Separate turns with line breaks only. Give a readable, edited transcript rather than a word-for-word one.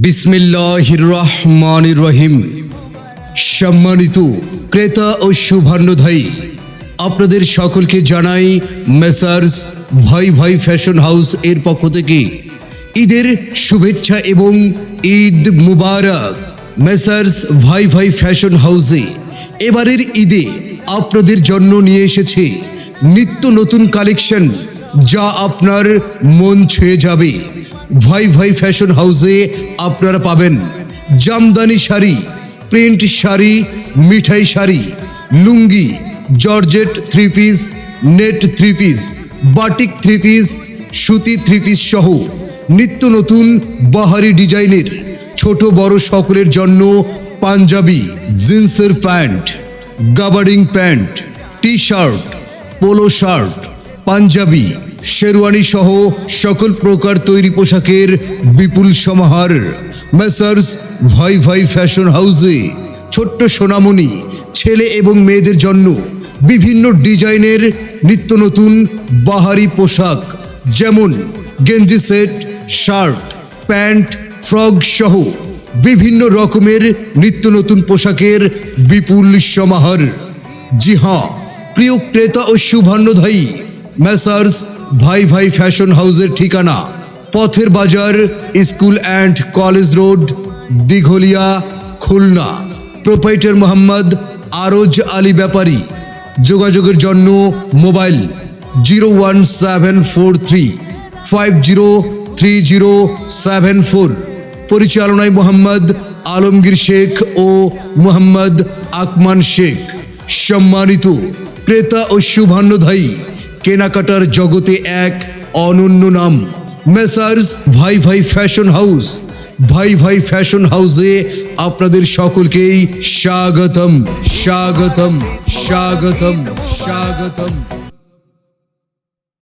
বিসমিল্লাহির রহমানির রহিম। সম্মানিত ক্রেতা ও শুভান্নধায়ী, আপনাদের সকলকে জানাই মেসার্স ভাই ভাই ফ্যাশন হাউস এর পক্ষ থেকে ঈদের শুভেচ্ছা এবং ঈদ মুবারক। মেসার্স ভাই ভাই ফ্যাশন হাউসে এবারের ঈদে আপনাদের জন্য নিয়ে এসেছে নিত্য নতুন কালেকশন, যা আপনার মন ছুঁয়ে যাবে। ভাই ভাই ফ্যাশন হাউসে আপনারা পাবেন জামদানি শাড়ি, প্রিন্ট শাড়ি, মিঠাই sari, lungi, georgette three piece, net three piece, batik three piece, সুতি থ্রি পিস সহ নিত্য নতুন বাহারি ডিজাইনের ছোট বড় সকলের জন্য পাঞ্জাবি, জিন্সের pant, gabardine pant, T shirt, polo shirt, panjabi, sherwani সহ সকল প্রকার তৈরি পোশাকের বিপুল সমাহার। মেসার্স ভাই ভাই ফ্যাশন হাউসে ছোট্ট সোনামণি ছেলে এবং মেয়েদের জন্য বিভিন্ন ডিজাইনের নিত্য নতুন বাহারি পোশাক, যেমন গেঞ্জি সেট, শার্ট, প্যান্ট, ফ্রক সহ বিভিন্ন রকমের নিত্য নতুন পোশাকের বিপুল সমাহার। জি হ্যাঁ প্রিয় ক্রেতা ও শুভান্নধায়ী, মেসার্স ভাই ভাই ফ্যাশন হাউসের ঠিকানা পথের বাজার, school and college road, Dighalia, Khulna. Proprietor Mohammad Araj Ali ব্যাপারী। যোগাযোগের জন্য মোবাইল 01743503074। পরিচালনায় মোহাম্মদ আলমগীর শেখ ও মোহাম্মদ আকমান শেখ। সম্মানিত ক্রেতা ও শুভান্নধায়ী, কেনাকাটার জগতে এক অনন্য নাম মেসার্স ভাই ভাই ফ্যাশন হাউস। ভাই ভাই ফ্যাশন হাউসে আপনাদের সকলকেই স্বাগতম, স্বাগতম, স্বাগতম, স্বাগতম।